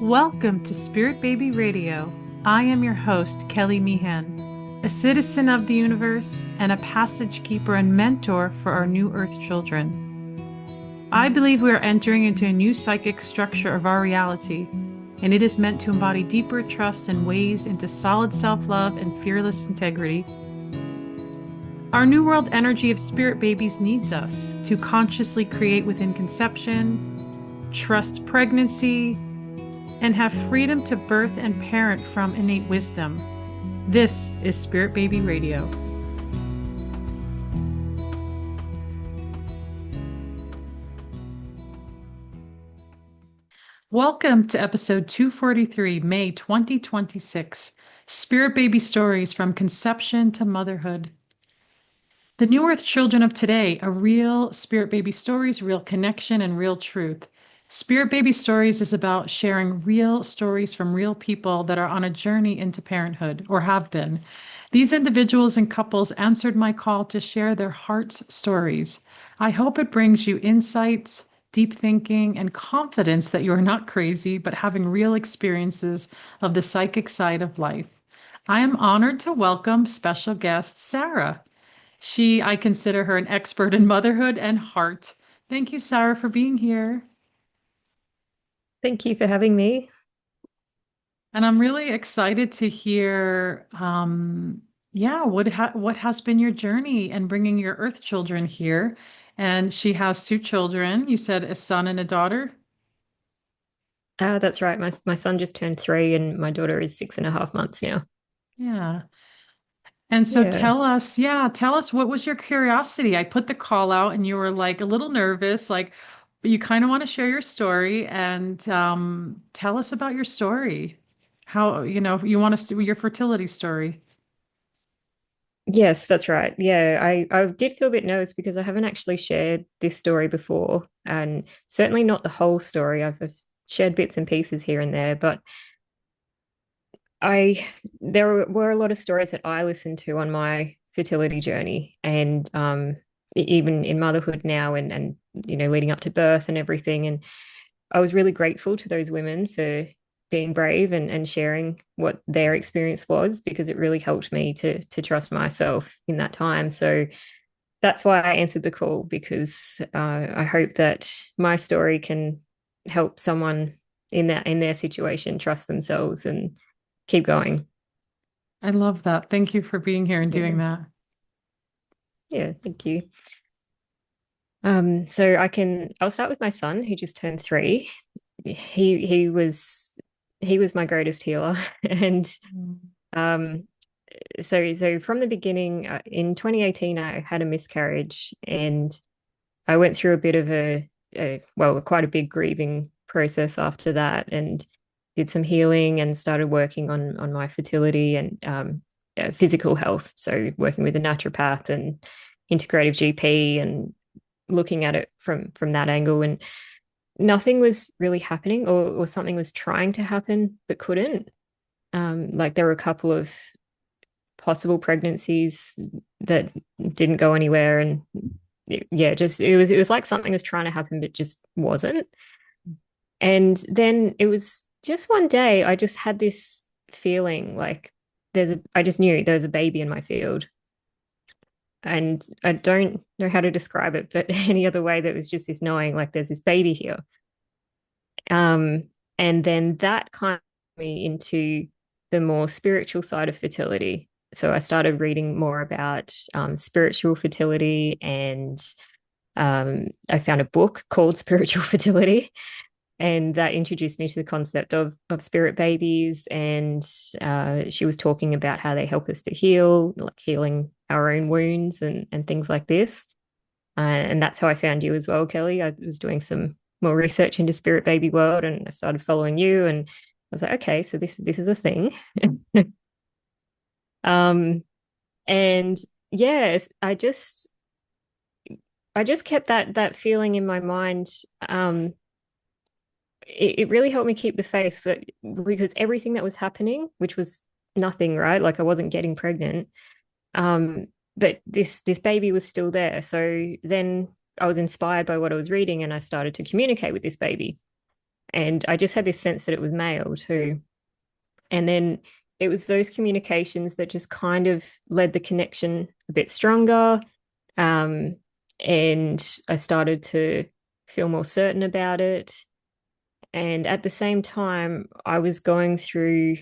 Welcome to Spirit Baby Radio. I am your host, Kelly Meehan, a citizen of the universe and a passage keeper and mentor for our new Earth children. I believe we are entering into a new psychic structure of our reality, and it is meant to embody deeper trust and ways into solid self-love and fearless integrity. Our new world energy of spirit babies needs us to consciously create within conception, trust pregnancy, and have freedom to birth and parent from innate wisdom. This is Spirit Baby Radio. Welcome to episode 243, May 2026, Spirit Baby Stories from Conception to Motherhood. The New Earth children of today are real Spirit Baby stories, real connection, and real truth. Spirit Baby Stories is about sharing real stories from real people that are on a journey into parenthood or have been. These individuals and couples answered my call to share their heart's stories. I hope it brings you insights, deep thinking, and confidence that you are not crazy, but having real experiences of the psychic side of life. I am honored to welcome special guest Sarah. I consider her an expert in motherhood and heart. Thank you, Sarah, for being here. Thank you for having me. And I'm really excited to hear, what has been your journey and bringing your Earth children here. And she has two children. You said a son and a daughter. That's right. My son just turned 3 and my daughter is 6.5 months now. Yeah. And so Yeah. tell us what was your curiosity? I put the call out and you were like a little nervous, like you kind of want to share your story and tell us about your story. How, you want us to your fertility story. Yes, that's right. Yeah, I did feel a bit nervous because I haven't actually shared this story before, and certainly not the whole story. I've shared bits and pieces here and there, but I there were a lot of stories that I listened to on my fertility journey, and even in motherhood now, and leading up to birth and everything. And I was really grateful to those women for being brave and sharing what their experience was, because it really helped me to trust myself in that time. So that's why I answered the call, because I hope that my story can help someone in their situation trust themselves and keep going. I love that. Thank you for being here and doing Yeah. that. Yeah, thank you. I'll start with my son who just turned 3. He was my greatest healer. And Mm. um so from the beginning, in 2018 I had a miscarriage, and I went through a bit of quite a big grieving process after that, and did some healing and started working on my fertility and physical health, so working with a naturopath and integrative GP and looking at it from that angle. And nothing was really happening, or something was trying to happen but couldn't. Like there were a couple of possible pregnancies that didn't go anywhere, and yeah, just it was like something was trying to happen but just wasn't. And then it was just one day I just had this feeling like I just knew there was a baby in my field, and I don't know how to describe it, but any other way, that was just this knowing, like there's this baby here. Um, and then that kind of me into the more spiritual side of fertility. So I started reading more about spiritual fertility, and I found a book called Spiritual Fertility, and that introduced me to the concept of spirit babies. And she was talking about how they help us to heal, like healing our own wounds and things like this. And that's how I found you as well, Kelly. I was doing some more research into spirit baby world, and I started following you, and I was like, okay, so this is a thing. um, and yes, I just kept that feeling in my mind. It really helped me keep the faith, that because everything that was happening, which was nothing, right? Like I wasn't getting pregnant. Um, but this baby was still there. So then I was inspired by what I was reading, and I started to communicate with this baby. And I just had this sense that it was male too. And then it was those communications that just kind of led the connection a bit stronger. Um, and I started to feel more certain about it. And at the same time, I was going through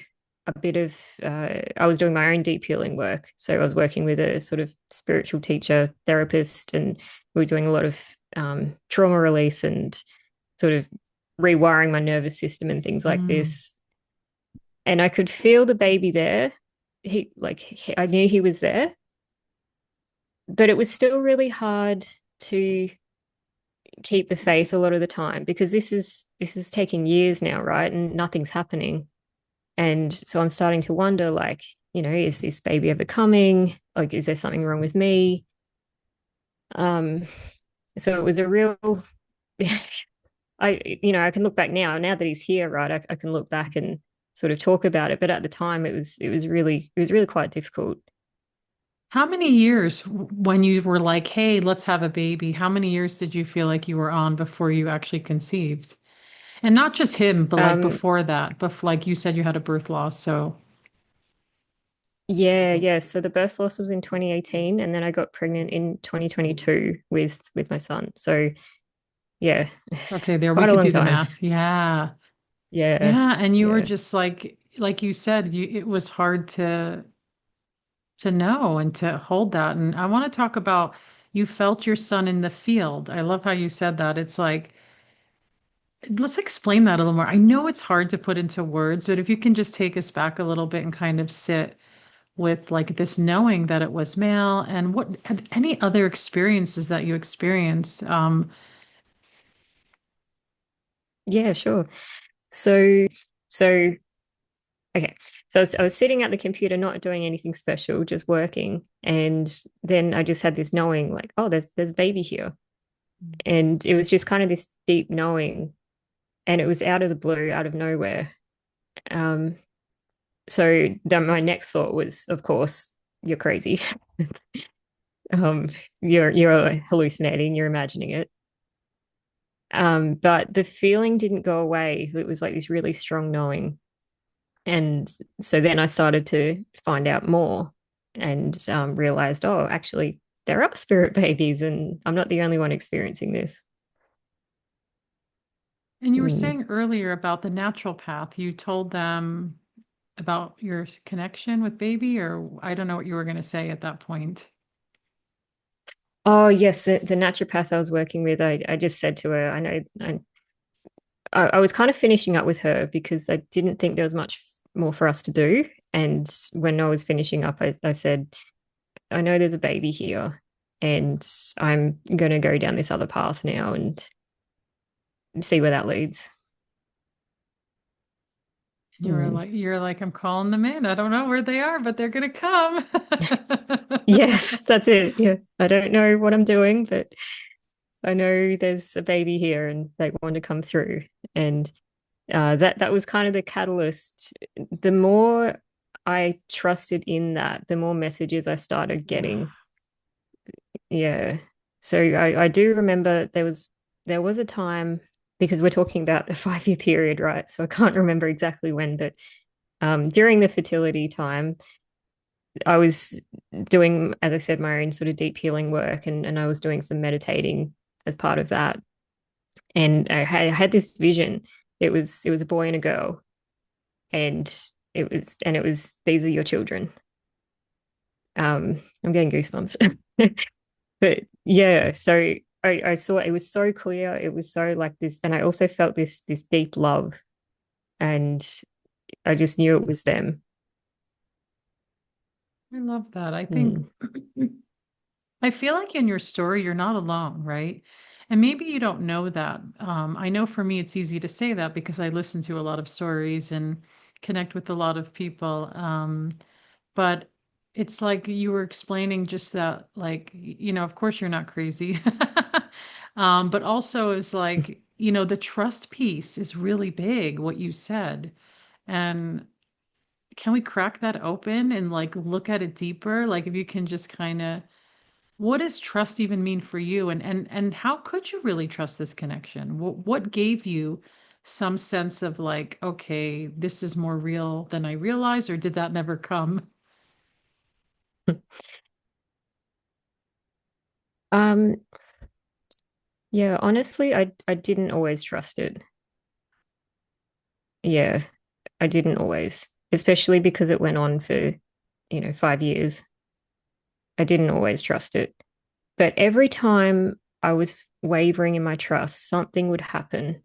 a bit of, I was doing my own deep healing work. So I was working with a sort of spiritual teacher, therapist, and we were doing a lot of trauma release and sort of rewiring my nervous system and things like Mm. this. And I could feel the baby there. I knew he was there, but it was still really hard to keep the faith a lot of the time because this is taking years now, right? And nothing's happening. And so I'm starting to wonder, like, is this baby ever coming? Like, is there something wrong with me? Um, so it was a real I can look back now that he's here, right? I can look back and sort of talk about it. But at the time it was really quite difficult. How many years when you were like, hey, let's have a baby? How many years did you feel like you were on before you actually conceived? And not just him, but like Um, before that, but like you said, you had a birth loss. So, yeah, yeah. So the birth loss was in 2018, and then I got pregnant in 2022 with my son. So yeah, okay, there we quite a could long do the time. math. Yeah. Yeah, Yeah. And you were yeah. just like you said, it was hard to know and to hold that. And I want to talk about you felt your son in the field. I love how you said that. It's like, let's explain that a little more. I know it's hard to put into words, but if you can just take us back a little bit and kind of sit with like this knowing that it was male and what any other experiences that you experienced. Yeah, sure. So, so, okay. So I was sitting at the computer, not doing anything special, just working. And then I just had this knowing, like, oh, there's a baby here. And it was just kind of this deep knowing. And it was out of the blue, out of nowhere. Um, so then my next thought was, of course, you're crazy. Um, you're hallucinating, you're imagining it. But the feeling didn't go away. It was like this really strong knowing. And so then I started to find out more and realized, oh, actually, there are spirit babies, and I'm not the only one experiencing this. And you were Mm. saying earlier about the natural path. You told them about your connection with baby, or I don't know what you were going to say at that point. Oh, yes, the naturopath I was working with, I just said to her, I know, I was kind of finishing up with her because I didn't think there was much more for us to do. And when I was finishing up, I said, I know there's a baby here, and I'm going to go down this other path now and see where that leads. Mm. You're like, I'm calling them in. I don't know where they are, but they're gonna come. Yes, that's it. Yeah. I don't know what I'm doing, but I know there's a baby here and they want to come through. And that was kind of the catalyst. The more I trusted in that, the more messages I started Yeah. getting. Yeah. So I do remember there was a time because we're talking about a 5 year period, right? So I can't remember exactly when, but during the fertility time, I was doing, as I said, my own sort of deep healing work, and I was doing some meditating as part of that. And I had this vision. It was a boy and a girl, and it was these are your children. I'm getting goosebumps. But yeah, so I saw it was so clear. It was so like this, and I also felt this deep love, and I just knew it was them. I love that. I think Mm. I feel like in your story, you're not alone, right? And maybe you don't know that. I know for me, it's easy to say that because I listen to a lot of stories and connect with a lot of people. But it's like you were explaining just that, like, of course you're not crazy. But also it's like, the trust piece is really big, what you said. And can we crack that open and like look at it deeper? Like if you can just kind of what does trust even mean for you? And how could you really trust this connection? What gave you some sense of like, okay, this is more real than I realized, or did that never come? Um, yeah, honestly, I didn't always trust it. Yeah, I didn't always, especially because it went on for, 5 years. I didn't always trust it. But every time I was wavering in my trust, something would happen.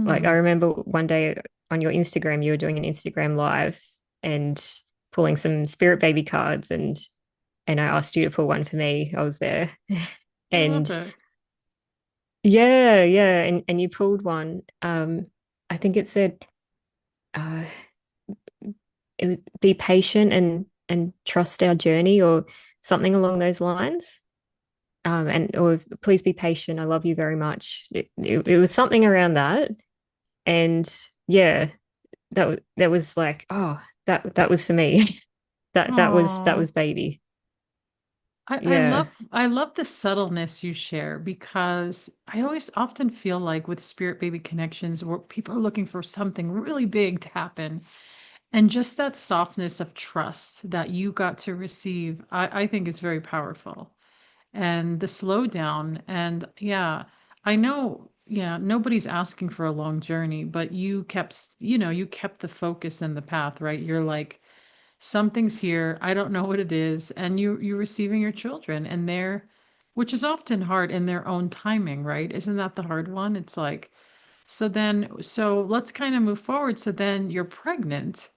Like I Mm. remember one day on your Instagram, you were doing an Instagram live and pulling some spirit baby cards, and I asked you to pull one for me. I was there. I love And it. yeah, yeah, and you pulled one. I think it said uh it was be patient and trust our journey or something along those lines. And or please be patient. I love you very much. It was something around that. And yeah, that was like, oh, that was for me. That was Oh, baby. I Yeah. love the subtleness you share because I always often feel like with spirit baby connections where people are looking for something really big to happen. And just that softness of trust that you got to receive, I think is very powerful. And the slowdown, and yeah, I know, yeah, nobody's asking for a long journey, but you kept, you kept the focus and the path, right? You're like, something's here. I don't know what it is. And you're receiving your children and they're, which is often hard in their own timing, right? Isn't that the hard one? It's like, so let's kind of move forward. So then you're pregnant.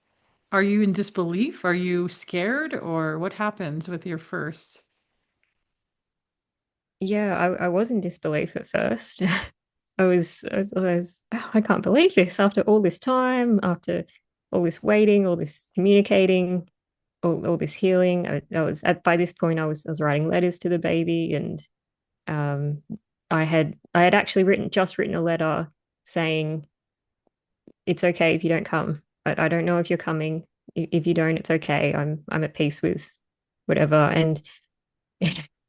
Are you in disbelief? Are you scared? Or what happens with your first? Yeah, I was in disbelief at first. "Oh, I can't believe this after all this time, after all this waiting, all this communicating, all this healing. I was at by this point I was writing letters to the baby, and um I had actually written a letter saying it's okay if you don't come. I don't know if you're coming. If you don't, it's okay. I'm at peace with whatever. And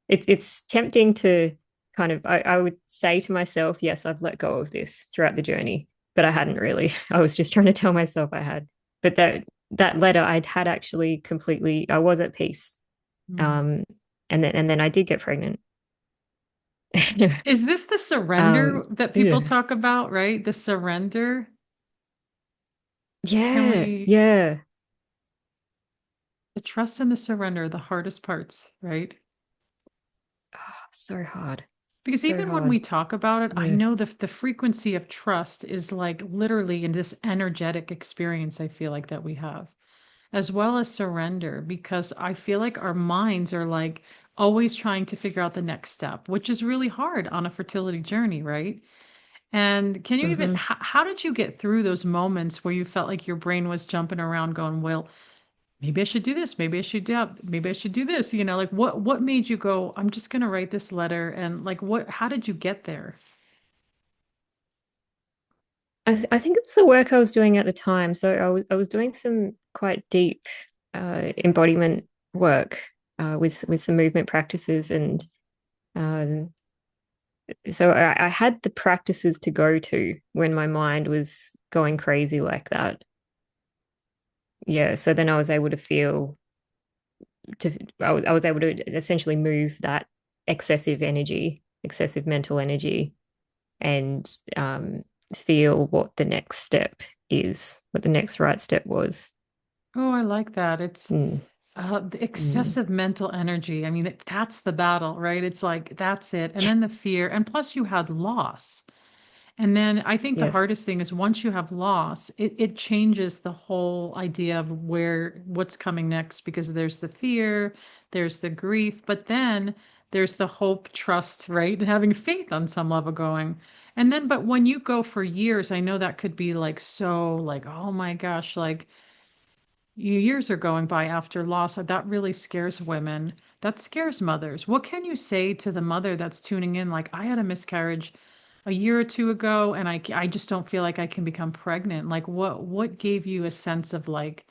it's tempting to kind of I would say to myself, yes, I've let go of this throughout the journey, but I hadn't really. I was just trying to tell myself I had. But that letter I'd had actually completely I was at peace. Hmm. Um and then I did get pregnant. Is this the surrender um that people yeah. talk about, right? The surrender? Can Yeah, we, yeah. the trust and the surrender are the hardest parts, right? Oh, so hard. Because So even when we hard. talk about it, I Yeah. know the frequency of trust is like literally in this energetic experience I feel like that we have, as well as surrender, because I feel like our minds are like always trying to figure out the next step, which is really hard on a fertility journey, right? And can you even, Hmm. how did you get through those moments where you felt like your brain was jumping around going, well, maybe I should do this, maybe I should do that, maybe I should do this, like what made you go, I'm just gonna write this letter and like what, how did you get there? I think it was the work I was doing at the time. So I was doing some quite deep embodiment work with some movement practices, and um, so I had the practices to go to when my mind was going crazy like that. Yeah, so then I was able to feel I was able to essentially move that excessive energy, excessive mental energy, and feel what the next step is, what the next right step was. Oh, I like that. It's Mm, the mm, excessive mental energy. I mean, that's the battle, right? It's like that's it. And then the fear, and plus you had loss. And then I think the yes. hardest thing is once you have loss, it changes the whole idea of what's coming next because there's the fear, there's the grief, but then there's the hope, trust, right? And having faith on some level going. And then, but when you go for years, I know that could be like so like, oh my gosh, like years are going by after loss. That really scares women. That scares mothers. What can you say to the mother that's tuning in? Like, I had a miscarriage a year or two ago, and I just don't feel like I can become pregnant. Like, what gave you a sense of like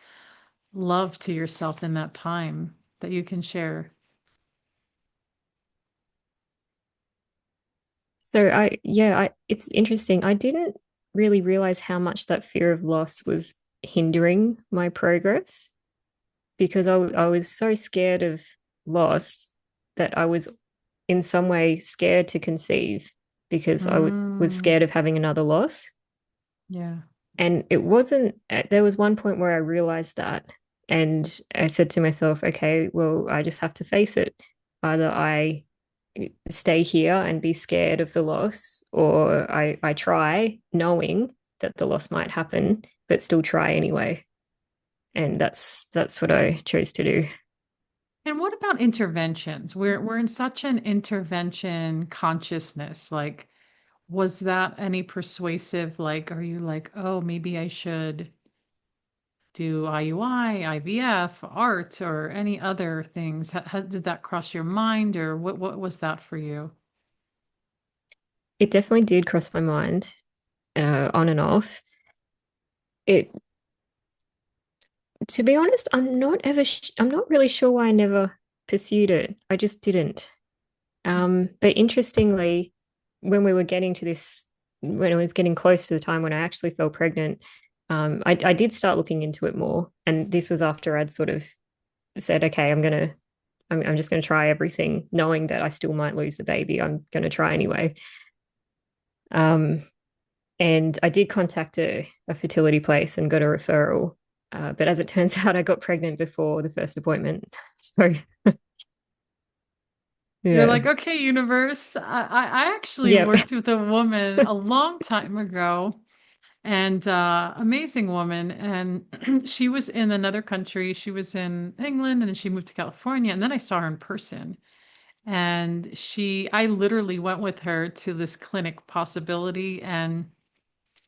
love to yourself in that time that you can share? So I yeah, I it's interesting. I didn't really realize how much that fear of loss was hindering my progress because I was so scared of loss that I was in some way scared to conceive because was Mm, scared of having another loss. yeah. And it wasn't, there was one point where I realized that. And I said to myself, okay, well, I just have to face it. Either I stay here and be scared of the loss, or I try knowing that the loss might happen, but still try anyway. And that's what I chose to do. And what about interventions? We're in such an intervention consciousness. Like, was that any persuasive? Like, are you like, oh, maybe I should do IUI, IVF, art, or any other things? Did that cross your mind, or what was that for you? It definitely did cross my mind, on and off. It, to be honest, I'm not really sure why I never pursued it. I just didn't. But interestingly, when we were getting to this, when it was getting close to the time when I actually fell pregnant, I did start looking into it more. And this was after I'd sort of said, okay, I'm just gonna try everything, knowing that I still might lose the baby. I'm gonna try anyway. Um, and I did contact a fertility place and got a referral. But as it turns out, I got pregnant before the first appointment. So You're yeah, like, okay, universe. I actually yeah. worked with a woman a long time ago, and amazing woman, and she was in another country. She was in England, and then she moved to California, and then I saw her in person. And I literally went with her to this clinic possibility, and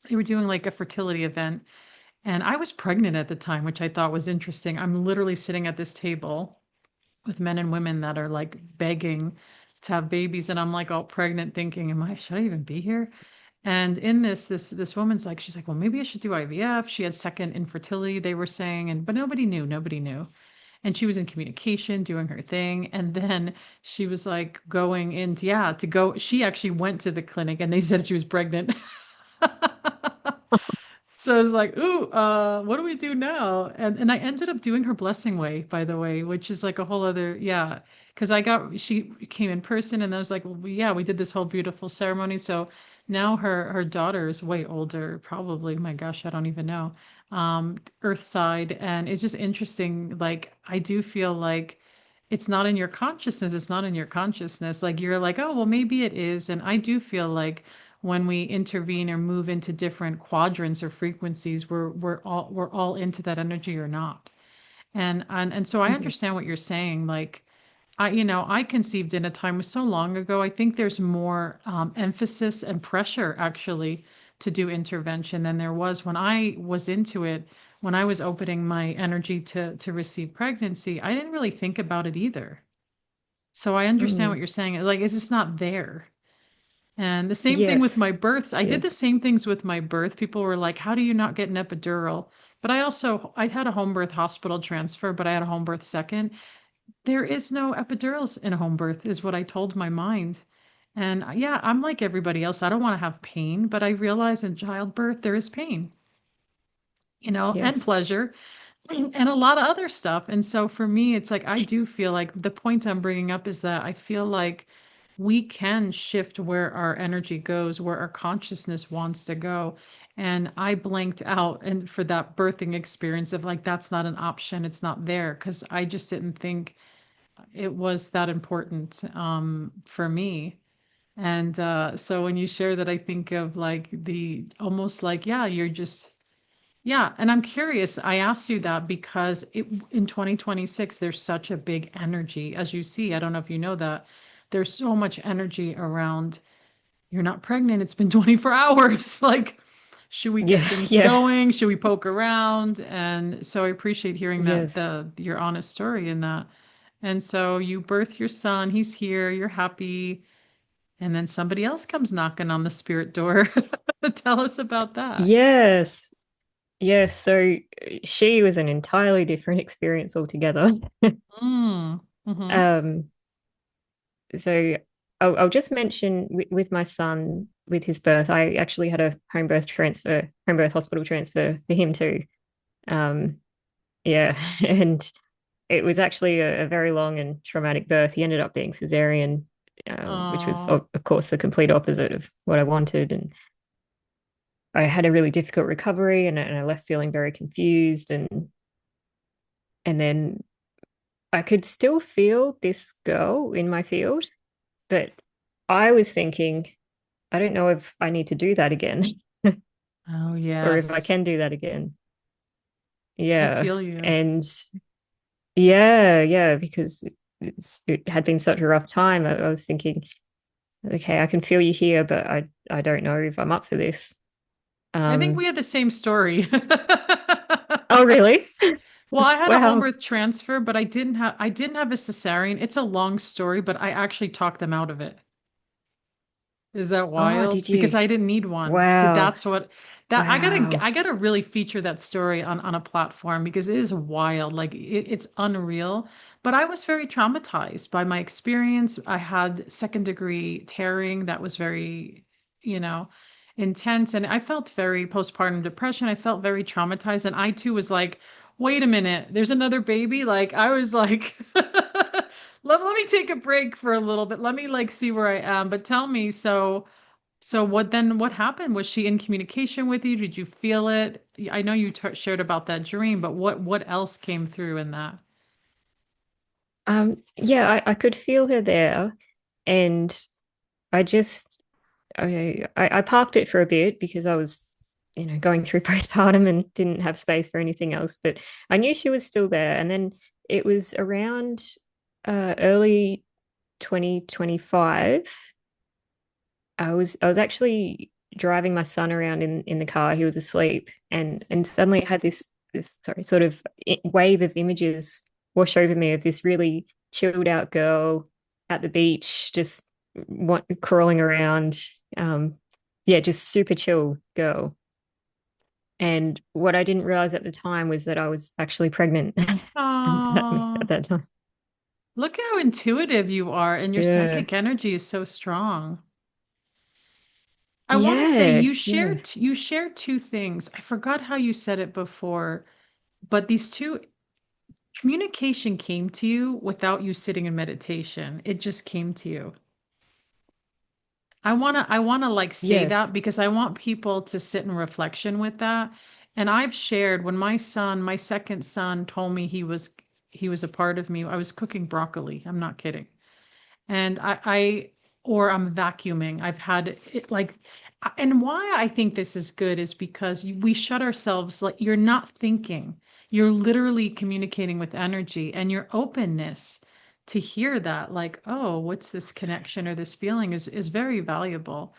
they were doing like a fertility event. And I was pregnant at the time, which I thought was interesting. I'm literally sitting at this table with men and women that are like begging to have babies, and I'm like all pregnant, thinking, should I even be here? And in this woman's like, she's like, well, maybe I should do IVF. She had second infertility, they were saying, and but nobody knew. And she was in communication, doing her thing. And then she was like going into, yeah, to go. She actually went to the clinic and they said she was pregnant. So I was like, ooh, what do we do now? And I ended up doing her blessing way, by the way, which is like a whole other, yeah. Because she came in person and I was like, well, yeah, we did this whole beautiful ceremony. So now her daughter is way older, probably. My gosh, I don't even know. Earthside. And it's just interesting. Like, I do feel like it's not in your consciousness. It's not in your consciousness. Like, you're like, oh, well, maybe it is. And I do feel like when we intervene or move into different quadrants or frequencies, we're all into that energy or not. And so I Mhm. understand what you're saying. Like I conceived in a time was so long ago. I think there's more emphasis and pressure actually to do intervention than there was when I was into it. When I was opening my energy to receive pregnancy, I didn't really think about it either. So I understand what Mm. you're saying. Like, it's just not there. And the same thing with Yes, my births. I did the yes, same things with my birth. People were like, "How do you not get an epidural?" But I had a home birth hospital transfer, but I had a home birth second. There is no epidurals in a home birth, is what I told my mind. And yeah, I'm like everybody else. I don't want to have pain, but I realize in childbirth there is pain, and yes. pleasure and a lot of other stuff. And so for me, it's like I do feel like the point I'm bringing up is that I feel like we can shift where our energy goes, where our consciousness wants to go. And I blanked out and for that birthing experience of like that's not an option, it's not there because I just didn't think it was that important for me. And so when you share that, I think of like the almost like, yeah, you're just yeah, and I'm curious. I asked you that because in 2026, there's such a big energy, as you see. I don't know if you know that. There's so much energy around. You're not pregnant. It's been 24 hours. Like, should we get Yeah, things yeah, going? Should we poke around? And so I appreciate hearing that yes. your honest story in that. And so you birth your son. He's here. You're happy. And then somebody else comes knocking on the spirit door. Tell us about that. Yes, yes. So she was an entirely different experience altogether. Mm. Mm-hmm. Um, so I'll just mention with my son. with his birth. I actually had a home birth hospital transfer for him too. Um, yeah, and it was actually a very long and traumatic birth. He ended up being cesarean, which was, Oh, of course, the complete opposite of what I wanted. And I had a really difficult recovery, and I left feeling very confused. And then I could still feel this girl in my field, but I was thinking, I don't know if I need to do that again oh or if I yes. can do that again. I Yeah. feel you. And yeah, because it had been such a rough time. I was thinking, okay, I can feel you here, but I don't know if I'm up for this. I think we Um, had the same story. oh, really? Well, I had a home Wow. birth transfer, but I didn't have a cesarean. It's a long story, but I actually talked them out of it. Is that Oh, wild? did Because you? I didn't need one. See, Wow. that's what that Wow. I gotta really feature that story on a platform because it is wild. Like it's unreal. But I was very traumatized by my experience. I had second degree tearing that was very, you know, intense. And I felt very postpartum depression. I felt very traumatized. And I too was like, wait a minute, there's another baby. Like I was like let me take a break for a little bit. Let me like see where I am. But tell me, so what happened? Was she in communication with you? Did you feel it? I know you shared about that dream, but what else came through in that? Yeah, I could feel her there, and I just I parked it for a bit because I was, going through postpartum and didn't have space for anything else. But I knew she was still there, and then it was around early 2025. I was actually driving my son around in the car. He was asleep, and suddenly I had this sorry sort of wave of images wash over me of this really chilled out girl at the beach, just crawling around. Yeah, just super chill girl. And what I didn't realize at the time was that I was actually pregnant Oh, at that time. look how intuitive you are, and your Yeah. psychic energy is so strong. I want to say Yeah. Yeah. you shared two things. I forgot how you said it before, but these two communication came to you without you sitting in meditation. It just came to you. I wanna like say that Yes. because I want people to sit in reflection with that. And I've shared when my second son told me he was a part of me. I was cooking broccoli. I'm not kidding. And or I'm vacuuming. I've had it like, and why I think this is good is because we shut ourselves, like you're not thinking, you're literally communicating with energy and your openness to hear that, like, oh, what's this connection or this feeling is very valuable.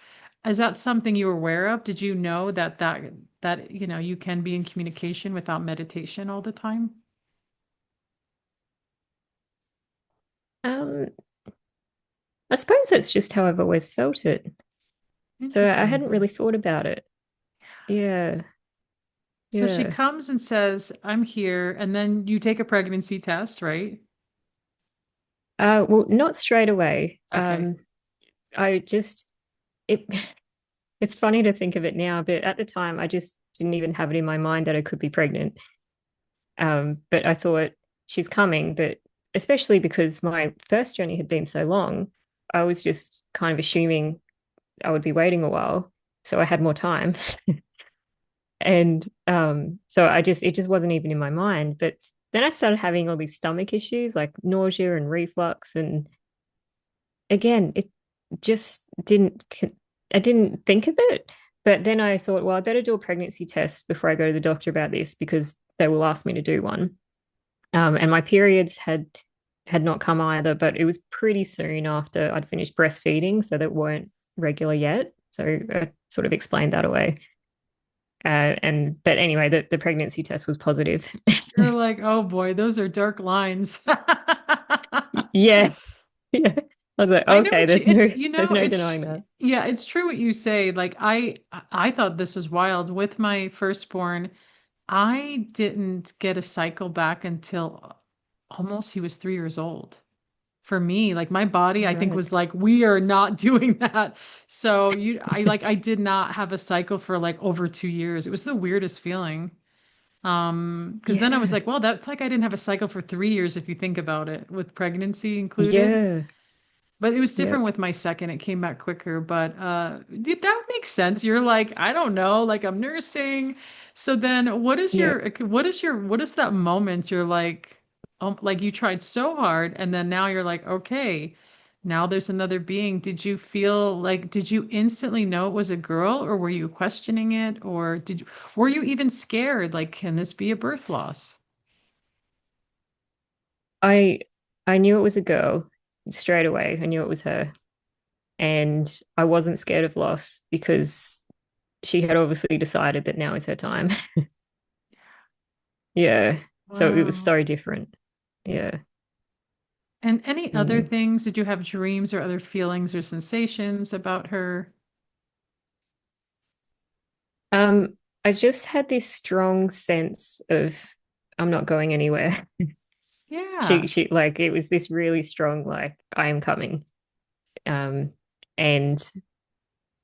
Is that something you were aware of? Did you know that you can be in communication without meditation all the time? Um, I suppose that's just how I've always felt it. So I hadn't Interesting. really thought about it. Yeah, So she yeah. comes and says, I'm here. And then you take a pregnancy test, right? Well, not straight away. Okay. I just it it's funny to think of it now, but at the time I just didn't even have it in my mind that I could be pregnant. But I thought she's coming, but especially because my first journey had been so long, I was just kind of assuming I would be waiting a while, so I had more time. And so it just wasn't even in my mind. But then I started having all these stomach issues like nausea and reflux. And again, it just didn't, I didn't think of it. But then I thought, well, I better do a pregnancy test before I go to the doctor about this because they will ask me to do one. And my periods had not come either, but it was pretty soon after I'd finished breastfeeding, so that weren't regular yet. So I sort of explained that away. But anyway, the pregnancy test was positive. You're like, oh boy, those are dark lines. Yeah, yeah. I was like, I know okay, what you, there's no denying that. yeah, it's true what you say. Like I thought this was wild. With my firstborn, I didn't get a cycle back until almost he was 3 years old. for me. Like my body, I think Right. was like, we are not doing that. So I did not have a cycle for like over 2 years. It was the weirdest feeling. Because then I was Yeah. like, well, that's like I didn't have a cycle for 3 years if you think about it, with pregnancy included. Yeah. But it was different Yep. with my second. It came back quicker, but that makes sense. You're like, I don't know, like I'm nursing. So then Yep. what is that moment you're like you tried so hard and then now you're like, okay, now there's another being. Did you instantly know it was a girl or were you questioning it or were you even scared? Like, can this be a birth loss? I I knew it was a girl straight away. I knew it was her. And I wasn't scared of loss because she had obviously decided that now is her time. Yeah. So it was Wow. so different. Yeah. And any other Mm. things? Did you have dreams or other feelings or sensations about her? Um, I just had this strong sense of I'm not going anywhere. Yeah. She like it was this really strong like I am coming. Um, and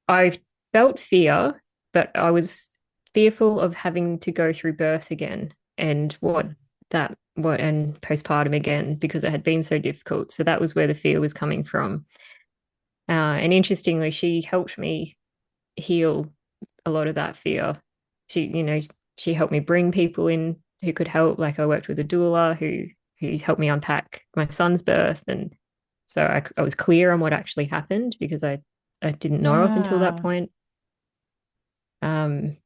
I felt fear, but I was fearful of having to go through birth again and what and postpartum again because it had been so difficult. So that was where the fear was coming from. And interestingly, she helped me heal a lot of that fear. She helped me bring people in who could help. Like I worked with a doula who helped me unpack my son's birth, and so I was clear on what actually happened because I didn't know up until that Yeah. point. Um,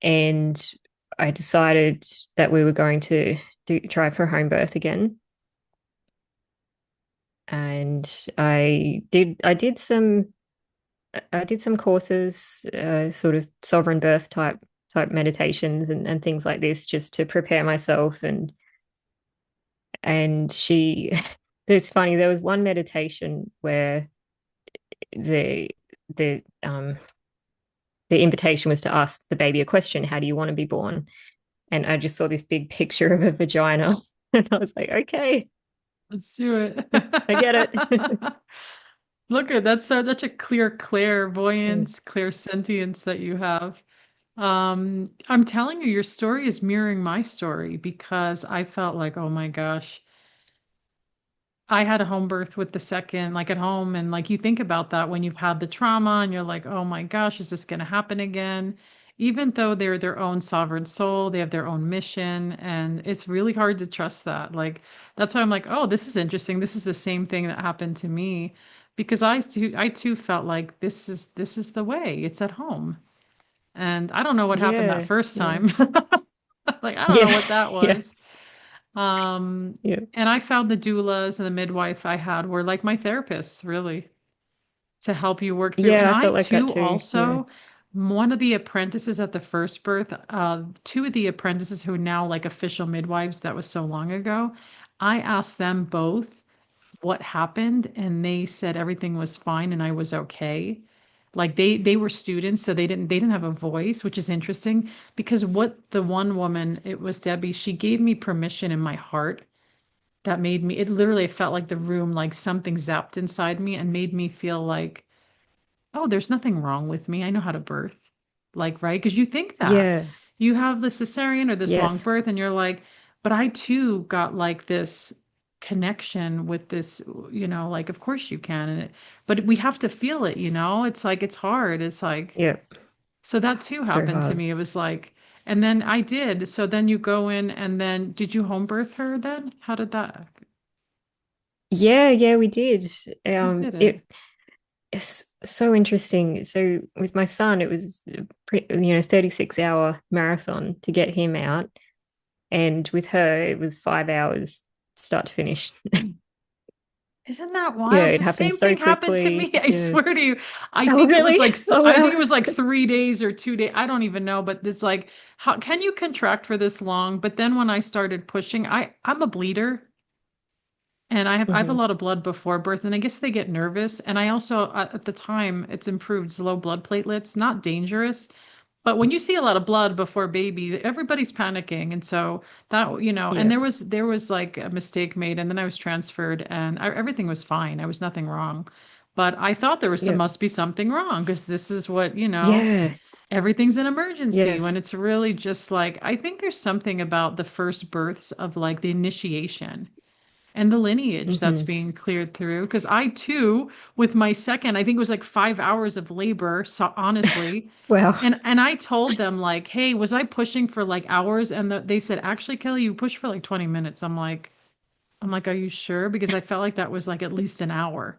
and I decided that we were going to try for home birth again. And I did some courses, sort of sovereign birth type meditations and things like this just to prepare myself and she it's funny, there was one meditation where the the um the invitation was to ask the baby a question, how do you want to be born? And I just saw this big picture of a vagina and I was like, okay, Let's do it. I get it. Look at that's such a clear Mm. clairvoyance, clear sentience that you have. I'm telling you, your story is mirroring my story because I felt like, oh my gosh, I had a home birth with the second, like at home. And like you think about that when you've had the trauma and you're like, oh my gosh, is this going to happen again? Even though they're their own sovereign soul, they have their own mission. And it's really hard to trust that. Like, that's why I'm like, oh, this is interesting. This is the same thing that happened to me because I too felt like this is the way. It's at home. And I don't know what happened that Yeah, first yeah, time. Like, I don't know yeah, what that yeah, was. Um, yeah, and I found the doulas and the midwife I had were like my therapists, really, to help you work through. And yeah. I I felt like that too too. Yeah, also, one of the apprentices at the first birth, two of the apprentices who are now like official midwives, that was so long ago, I asked them both what happened, and they said everything was fine and I was okay. Like they were students, so they didn't have a voice, which is interesting because what the one woman, it was Debbie, she gave me permission in my heart that made me, it literally felt like the room, like something zapped inside me and made me feel like, oh, there's nothing wrong with me. I know how to birth. Like, right? Because you think that yeah, you have the cesarean or this long yes, birth, and you're like, but I too got like this connection with this, like, of course you can. But we have to feel it, It's like, it's hard. It's like, yeah. so that too So happened to hard. me. It was like, and then I did. So then you go in, and then did you home birth her then? How did that? Yeah, yeah, we did. You did it. It's so interesting. So with my son, it was a 36-hour marathon to get him out. And with her, it was 5 hours start to finish. Isn't that Yeah, wild? It's it the happened same so thing happened to me. quickly. I Yeah. swear to you. Oh, really? Oh, I think wow. it was like 3 days or 2 days. I don't even know, but it's like, how can you contract for this long? But then when I started pushing, I'm a bleeder and I have a Hmm. lot of blood before birth, and I guess they get nervous. And I also at the time it's improved, it's low blood platelets, not dangerous, But when you see a lot of blood before baby, everybody's panicking. And so that, and Yeah. there was like a mistake made, and then I was transferred and everything was fine. I was nothing wrong. But I thought there was some Yeah. must be something wrong because this is what, Yeah. everything's an emergency when Yes. it's really just like I think there's something about the first births of like the initiation and the lineage that's Hmm. being cleared through. Because I too, with my second, I think it was like 5 hours of labor, so honestly. Wow. And I told them like, hey, was I pushing for like hours? And they said, actually, Kelly, you pushed for like 20 minutes. I'm like, are you sure? Because I felt like that was like at least an hour.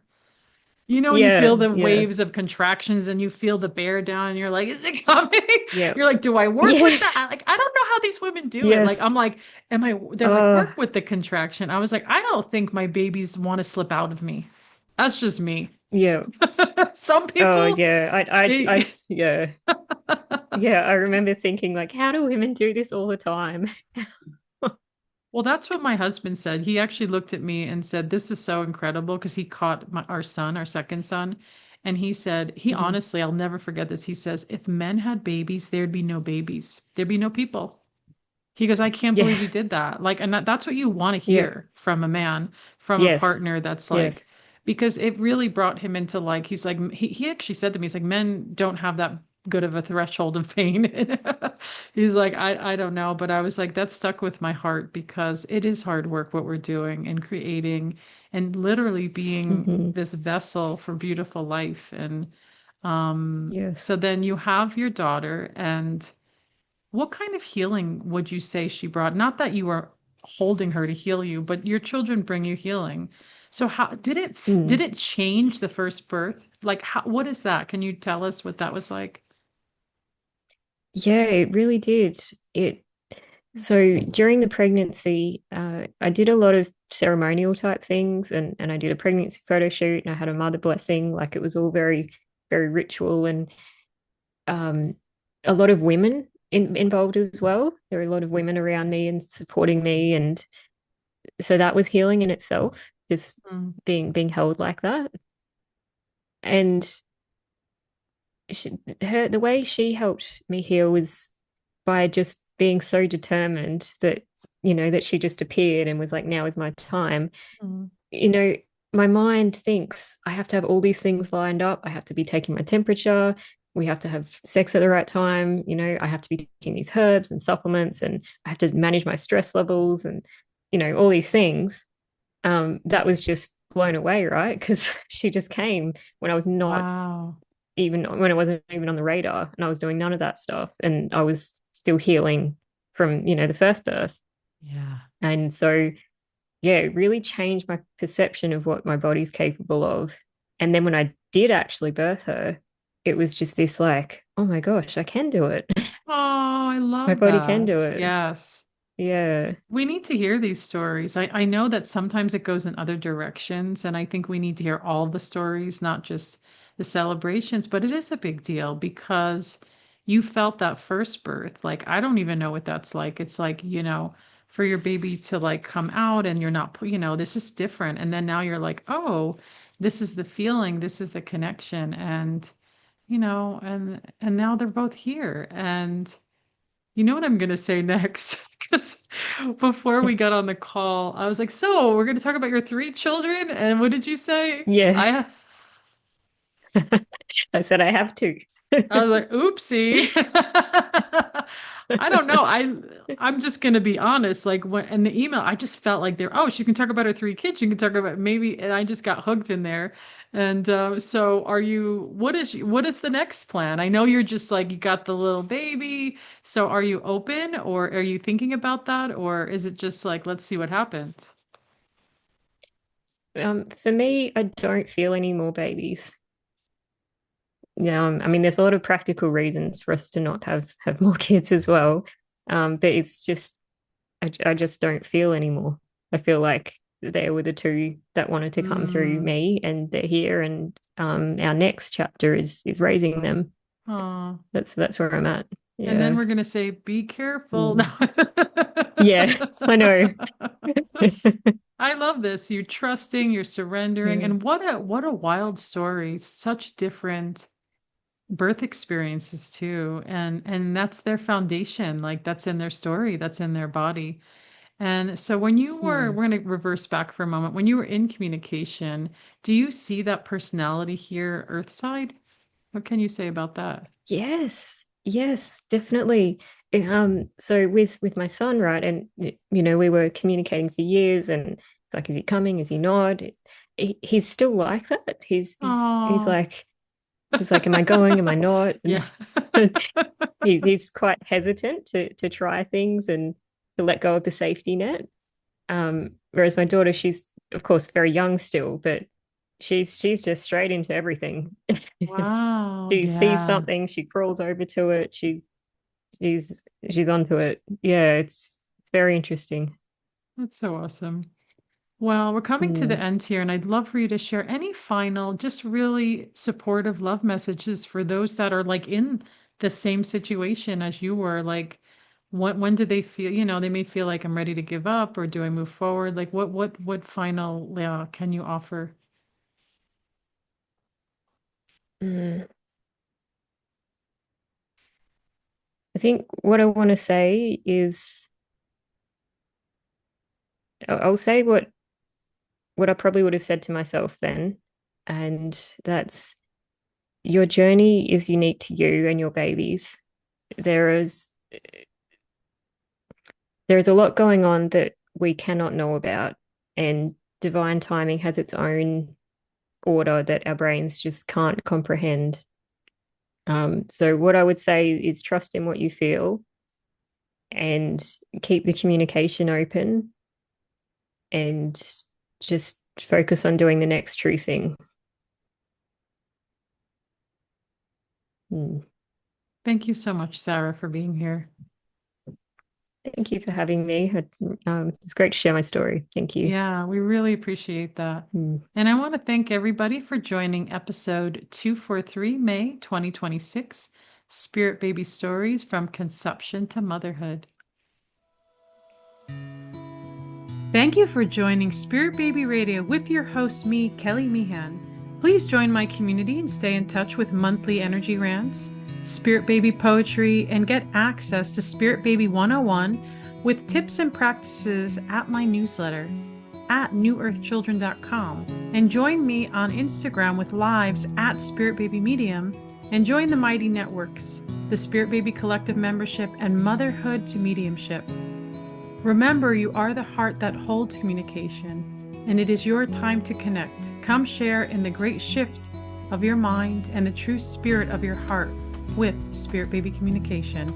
When you feel Yeah. the Yeah. waves of contractions and you feel the bear down and you're like, is it coming? Yeah. You're like, do I work with Yeah. that? Like, I don't know how these women do it. Like, Yes. I'm like, they're like, Oh, work with the contraction. I was like, I don't think my babies want to slip out of me. That's just me. yeah. Some Oh, people, yeah. they, Yeah. Yeah. I remember thinking, like, how do women do this all the time? well, that's what my husband said. He actually looked at me and said, this is so incredible because he caught our son, our second son. And he said, he Hmm. honestly, I'll never forget this. He says, if men had babies, there'd be no babies. There'd be no people. He goes, I can't Yeah. believe you did that. Like, and that's what you want to Yeah. hear from a man, from a Yes. partner that's like, Yes. because it really brought him into like, he's like, he actually said to me, he's like, men don't have that good of a threshold of pain. He's like, I don't know. But I was like, that stuck with my heart because it is hard work what we're doing and creating and literally being Hmm. this vessel for beautiful life. And Yes. so then you have your daughter and what kind of healing would you say she brought? Not that you were holding her to heal you, but your children bring you healing. So how did Mm. it change the first birth? Like what is that? Can you tell us what that was like? Yeah, it really did. It So during the pregnancy, I did a lot of ceremonial type things, and I did a pregnancy photo shoot, and I had a mother blessing. Like it was all very, very ritual, and um, a lot of women involved as well. There were a lot of women around me and supporting me, and so that was healing in itself, just Mm, being held like that. And the way she helped me heal was by just being so determined that that she just appeared and was like, now is my time. mm, you know my mind thinks I have to have all these things lined up. I have to be taking my temperature, we have to have sex at the right time, I have to be taking these herbs and supplements, and I have to manage my stress levels, and all these things. That was just blown away, right? Because she just came when I was not wow. even when it wasn't even on the radar, and I was doing none of that stuff, and I was still healing from the first birth. Yeah. And so yeah, it really changed my perception of what my body's capable of. And then when I did actually birth her, it was just this like, oh my gosh, I can do it. Oh, I My love body can that. do it. Yes. Yeah. We need to hear these stories. I know that sometimes it goes in other directions, and I think we need to hear all the stories, not just the celebrations, but it is a big deal because you felt that first birth. Like, I don't even know what that's like. It's like, for your baby to like come out and you're not, this is different. And then now you're like, oh, this is the feeling, this is the connection. And now they're both here. And you know what I'm gonna say next? Because before we got on the call, I was like, "So we're gonna talk about your three children." And what did you say? Yeah. I I said I have to. I was like, "Oopsie." I don't know. I'm just gonna be honest. Like when in the email, I just felt like there. Oh, she can talk about her three kids. She can talk about maybe, and I just got hooked in there. And so, are you? What is the next plan? I know you're just like you got the little baby. So, are you open, or are you thinking about that, or is it just like let's see what happens? For me, I don't feel any more babies. I mean, there's a lot of practical reasons for us to not have more kids as well. But it's just I just don't feel anymore. I feel like they were the two that wanted to come through Mm. me, and they're here, and our next chapter is raising them. Aw. That's where I'm at. And then Yeah. we're gonna say, "Be careful." Mm. Yeah, I know. I love this. You're trusting, you're surrendering, Yeah. and what a wild story. Such different. birth experiences too, and that's their foundation. Like that's in their story, that's in their body. And so when you were, Hmm. we're going to reverse back for a moment. When you were in communication, do you see that personality here, Earthside? What can you say about that? Yes, yes, definitely. So with my son, right, and we were communicating for years, and it's like, is he coming? Is he not? He's still like that. Oh, He's like, am I going? Am I not? yeah. And he's quite hesitant to try things and to let go of the safety net. Whereas my daughter, she's of course very young still, but she's just straight into everything. Wow. She sees Yeah. something, she crawls over to it, she's onto it. Yeah, it's very interesting. That's so awesome. Well, we're coming to the Mm. end here, and I'd love for you to share any final, just really supportive love messages for those that are like in the same situation as you were. Like, when do they feel, they may feel like I'm ready to give up, or do I move forward? Like, what final, can you offer? Mm. I think what I want to say is I'll say what I probably would have said to myself then, and that's your journey is unique to you and your babies. There is there's a lot going on that we cannot know about, and divine timing has its own order that our brains just can't comprehend. So what I would say is trust in what you feel and keep the communication open and just focus on doing the next true thing. Mm. Thank you so much, Sarah, for being here. Thank you for having me. It's great to share my story. Thank you. Yeah, we really appreciate that. Mm. And I want to thank everybody for joining episode 243, May 2026, Spirit Baby Stories from Conception to Motherhood. Thank you for joining Spirit Baby Radio with your host, me, Kelly Meehan. Please join my community and stay in touch with monthly energy rants, Spirit Baby poetry, and get access to Spirit Baby 101 with tips and practices at my newsletter at newearthchildren.com. And join me on Instagram with lives at Spirit Baby Medium, and join the Mighty Networks, the Spirit Baby Collective membership, and Motherhood to Mediumship. Remember, you are the heart that holds communication, and it is your time to connect. Come share in the great shift of your mind and the true spirit of your heart with Spirit Baby Communication.